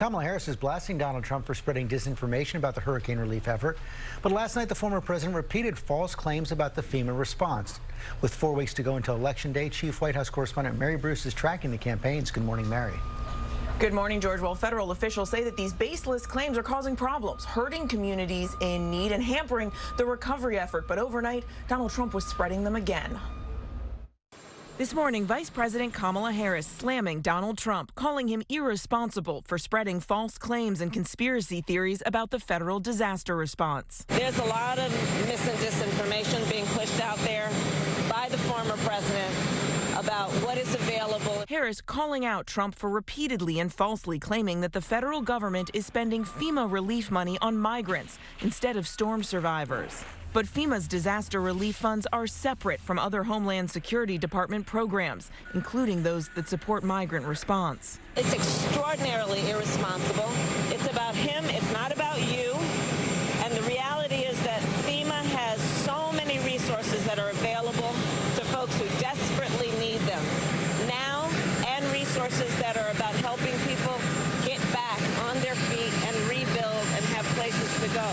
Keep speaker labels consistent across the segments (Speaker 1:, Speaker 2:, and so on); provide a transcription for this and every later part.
Speaker 1: Kamala Harris is blasting Donald Trump for spreading disinformation about the hurricane relief effort. But last night, the former president repeated false claims about the FEMA response. With 4 weeks to go until Election Day, Chief White House correspondent Mary Bruce is tracking the campaigns. Good morning, Mary.
Speaker 2: Good morning, George. Well, federal officials say that these baseless claims are causing problems, hurting communities in need and hampering the recovery effort. But overnight, Donald Trump was spreading them again. This morning, Vice President Kamala Harris slamming Donald Trump, calling him irresponsible for spreading false claims and conspiracy theories about the federal disaster response.
Speaker 3: There's a lot of mis and disinformation being pushed out there by the former president about what is available.
Speaker 2: Harris calling out Trump for repeatedly and falsely claiming that the federal government is spending FEMA relief money on migrants instead of storm survivors. But FEMA's disaster relief funds are separate from other Homeland Security Department programs, including those that support migrant response.
Speaker 3: It's extraordinarily irresponsible. It's about him. It's not about you. And the reality is that FEMA has so many resources that are available to folks who desperately need them now, and resources that are about helping people get back on their feet and rebuild and have places to go.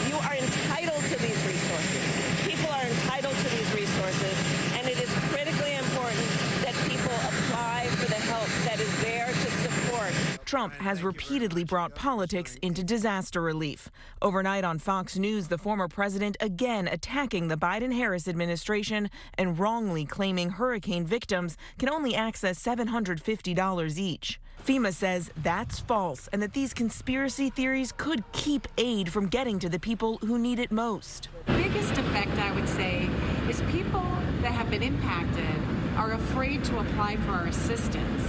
Speaker 3: You are entitled to these resources. People are entitled to these resources, and it is critically important that people apply for the help that is there to support.
Speaker 2: Trump has repeatedly brought politics into disaster relief. Overnight on Fox News, the former president again attacking the Biden-Harris administration and wrongly claiming hurricane victims can only access $750 each. FEMA says that's false and that these conspiracy theories could keep aid from getting to the people who need it most.
Speaker 4: The biggest effect, I would say, is people that have been impacted are afraid to apply for our assistance.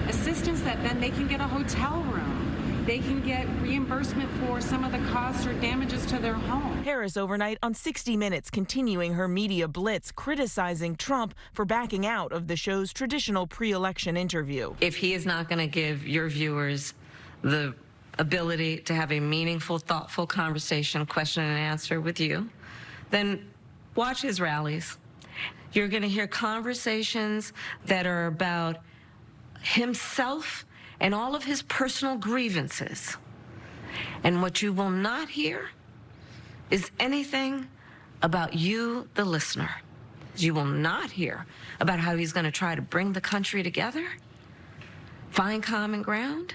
Speaker 4: Assistance that then they can get a hotel room. They can get reimbursement for some of the costs or damages to their home.
Speaker 2: Harris overnight on 60 Minutes continuing her media blitz, criticizing Trump for backing out of the show's traditional pre-election interview.
Speaker 5: If he is not going to give your viewers the ability to have a meaningful, thoughtful conversation, question and answer with you, then watch his rallies. You're going to hear conversations that are about himself and all of his personal grievances. And what you will not hear is anything about you, the listener. You will not hear about how he's going to try to bring the country together, find common ground.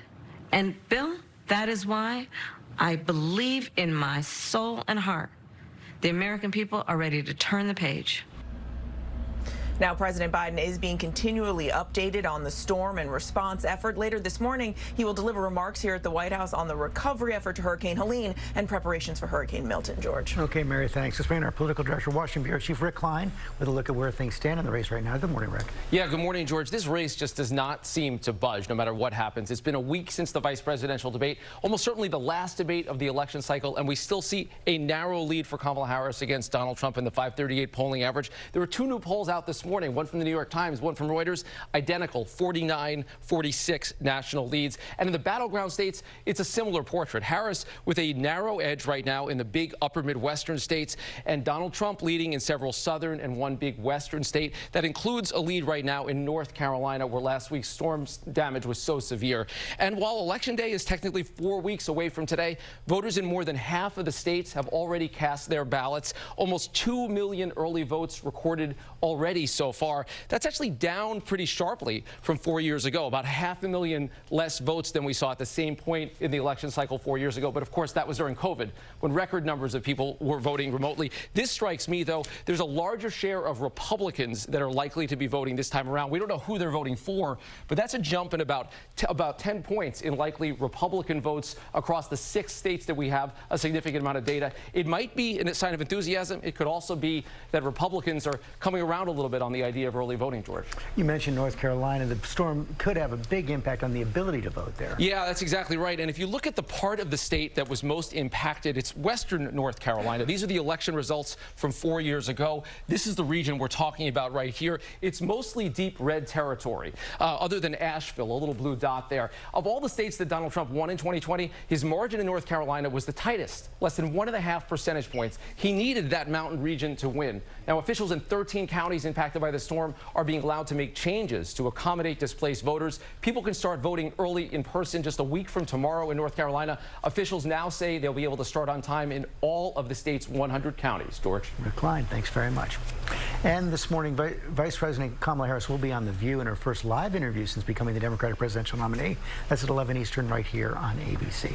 Speaker 5: And Bill, that is why I believe in my soul and heart the American people are ready to turn the page.
Speaker 2: Now, President Biden is being continually updated on the storm and response effort. Later this morning, he will deliver remarks here at the White House on the recovery effort to Hurricane Helene and preparations for Hurricane Milton. George.
Speaker 1: Okay, Mary, thanks. Let's bring in our political director, Washington Bureau Chief Rick Klein, with a look at where things stand in the race right now. Good morning, Rick.
Speaker 6: Yeah, good morning, George. This race just does not seem to budge no matter what happens. It's been a week since the vice presidential debate, almost certainly the last debate of the election cycle, and we still see a narrow lead for Kamala Harris against Donald Trump in the 538 polling average. There were two new polls out this morning, one from the New York Times, one from Reuters, identical, 49-46 national leads. And in the battleground states, it's a similar portrait. Harris with a narrow edge right now in the big upper Midwestern states, and Donald Trump leading in several southern and one big western state. That includes a lead right now in North Carolina, where last week's storm damage was so severe. And while Election Day is technically 4 weeks away from today, voters in more than half of the states have already cast their ballots. Almost 2 million early votes recorded already so far. That's actually down pretty sharply from 4 years ago, about 500,000 less votes than we saw at the same point in the election cycle 4 years ago. But of course, that was during COVID, when record numbers of people were voting remotely. This strikes me, though, there's a larger share of Republicans that are likely to be voting this time around. We don't know who they're voting for, but that's a jump in about 10 points in likely Republican votes across the 6 states that we have a significant amount of data. It might be a sign of enthusiasm. It could also be that Republicans are coming around a little bit on the idea of early voting, George.
Speaker 1: You mentioned North Carolina. The storm could have a big impact on the ability to vote there.
Speaker 6: Yeah, that's exactly right. And if you look at the part of the state that was most impacted, it's western North Carolina. These are the election results from 4 years ago. This is the region we're talking about right here. It's mostly deep red territory, other than Asheville, a little blue dot there. Of all the states that Donald Trump won in 2020, his margin in North Carolina was the tightest, less than 1.5 percentage points. He needed that mountain region to win. Now, officials in 13 counties impacted impacted by the storm are being allowed to make changes to accommodate displaced voters. People can start voting early in person just a week from tomorrow in North Carolina. Officials now say they'll be able to start on time in all of the state's 100 counties. George.
Speaker 1: Rick Klein, thanks very much. And this morning, Vice President Kamala Harris will be on The View in her first live interview since becoming the Democratic presidential nominee. That's at 11 Eastern right here on ABC.